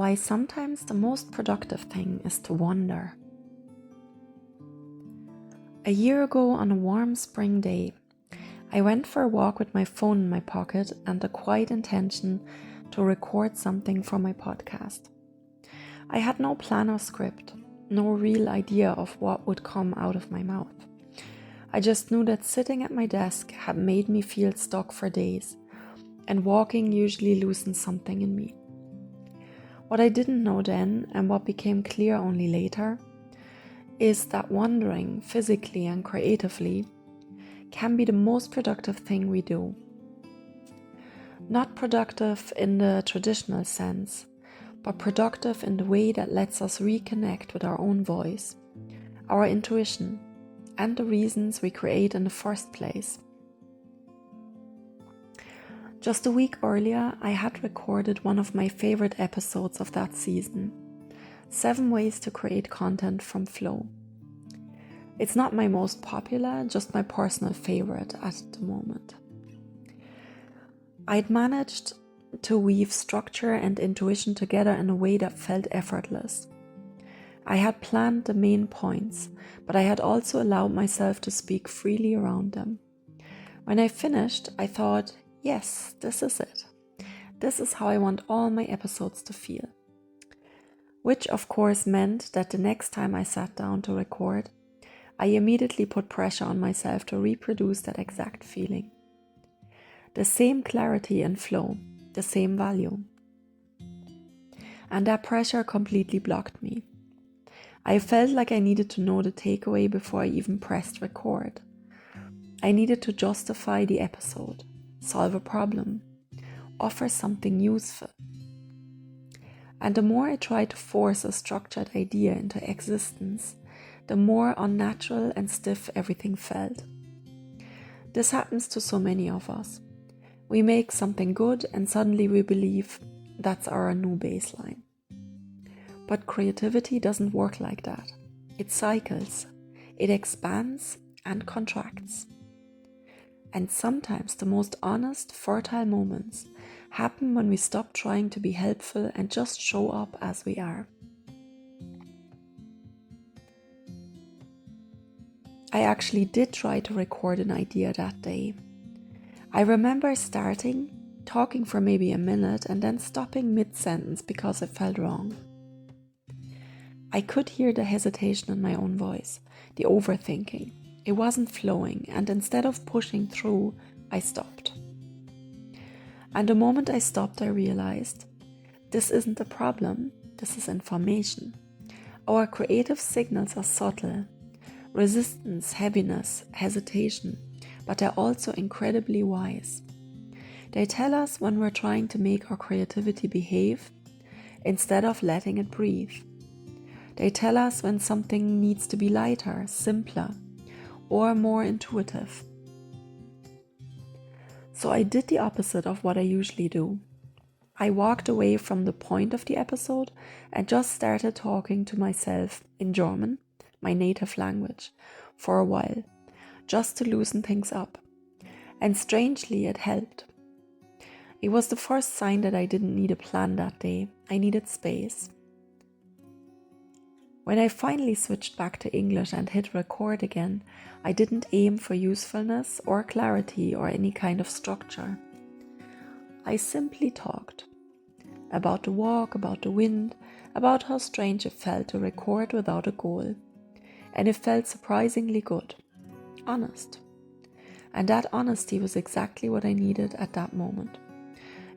why sometimes the most productive thing is to wander. A year ago on a warm spring day, I went for a walk with my phone in my pocket and the quiet intention to record something for my podcast. I had no plan or script, no real idea of what would come out of my mouth. I just knew that sitting at my desk had made me feel stuck for days, and walking usually loosens something in me. What I didn't know then, and what became clear only later, is that wandering physically and creatively can be the most productive thing we do. Not productive in the traditional sense, but productive in the way that lets us reconnect with our own voice, our intuition, and the reasons we create in the first place. Just a week earlier, I had recorded one of my favorite episodes of that season, 7 Ways to Create Content from Flow. It's not my most popular, just my personal favorite at the moment. I'd managed to weave structure and intuition together in a way that felt effortless. I had planned the main points, but I had also allowed myself to speak freely around them. When I finished, I thought, yes, this is it. This is how I want all my episodes to feel. Which of course meant that the next time I sat down to record, I immediately put pressure on myself to reproduce that exact feeling. The same clarity and flow, the same value. And that pressure completely blocked me. I felt like I needed to know the takeaway before I even pressed record. I needed to justify the episode, solve a problem, offer something useful. And the more I tried to force a structured idea into existence, the more unnatural and stiff everything felt. This happens to so many of us. We make something good and suddenly we believe that's our new baseline. But creativity doesn't work like that. It cycles, it expands and contracts. And sometimes the most honest, fertile moments happen when we stop trying to be helpful and just show up as we are. I actually did try to record an idea that day. I remember talking for maybe a minute and then stopping mid-sentence because it felt wrong. I could hear the hesitation in my own voice, the overthinking. It wasn't flowing, and instead of pushing through, I stopped. And the moment I stopped, I realized this isn't a problem, this is information. Our creative signals are subtle. Resistance, heaviness, hesitation, but they're also incredibly wise. They tell us when we're trying to make our creativity behave instead of letting it breathe. They tell us when something needs to be lighter, simpler, or more intuitive. So I did the opposite of what I usually do. I walked away from the point of the episode and just started talking to myself in German, my native language, for a while, just to loosen things up. And strangely, it helped. It was the first sign that I didn't need a plan that day. I needed space. When I finally switched back to English and hit record again, I didn't aim for usefulness or clarity or any kind of structure. I simply talked about the walk, about the wind, about how strange it felt to record without a goal. And it felt surprisingly good, honest. And that honesty was exactly what I needed at that moment.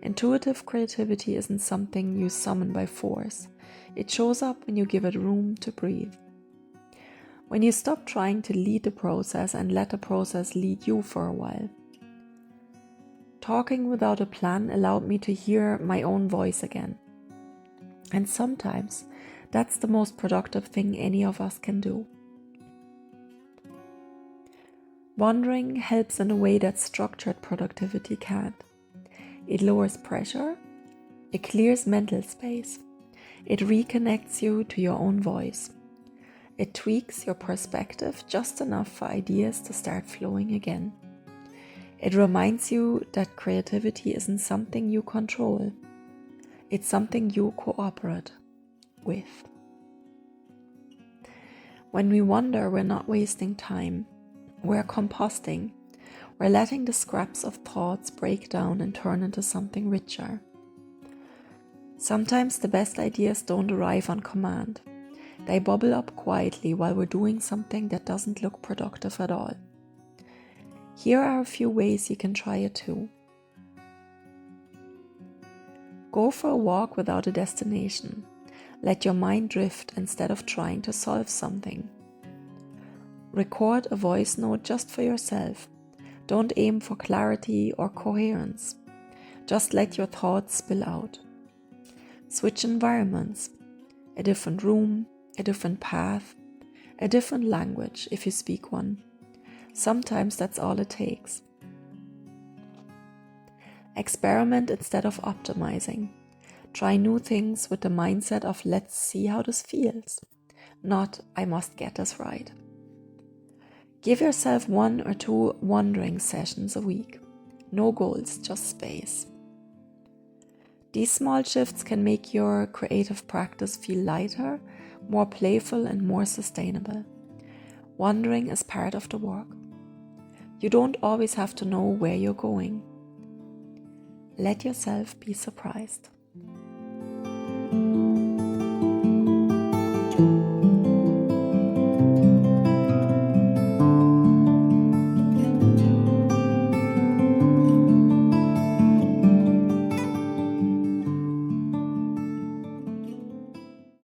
Intuitive creativity isn't something you summon by force. It shows up when you give it room to breathe. When you stop trying to lead the process and let the process lead you for a while. Talking without a plan allowed me to hear my own voice again. And sometimes that's the most productive thing any of us can do. Wandering helps in a way that structured productivity can't. It lowers pressure, it clears mental space, it reconnects you to your own voice. It tweaks your perspective just enough for ideas to start flowing again. It reminds you that creativity isn't something you control. It's something you cooperate with. When we wonder, we're not wasting time. We're composting. We're letting the scraps of thoughts break down and turn into something richer. Sometimes the best ideas don't arrive on command. They bubble up quietly while we're doing something that doesn't look productive at all. Here are a few ways you can try it too. Go for a walk without a destination. Let your mind drift instead of trying to solve something. Record a voice note just for yourself. Don't aim for clarity or coherence. Just let your thoughts spill out. Switch environments. A different room, a different path, a different language if you speak one. Sometimes that's all it takes. Experiment instead of optimizing. Try new things with the mindset of let's see how this feels, not I must get this right. Give yourself 1 or 2 wandering sessions a week. No goals, just space. These small shifts can make your creative practice feel lighter, more playful and more sustainable. Wandering is part of the work. You don't always have to know where you're going. Let yourself be surprised.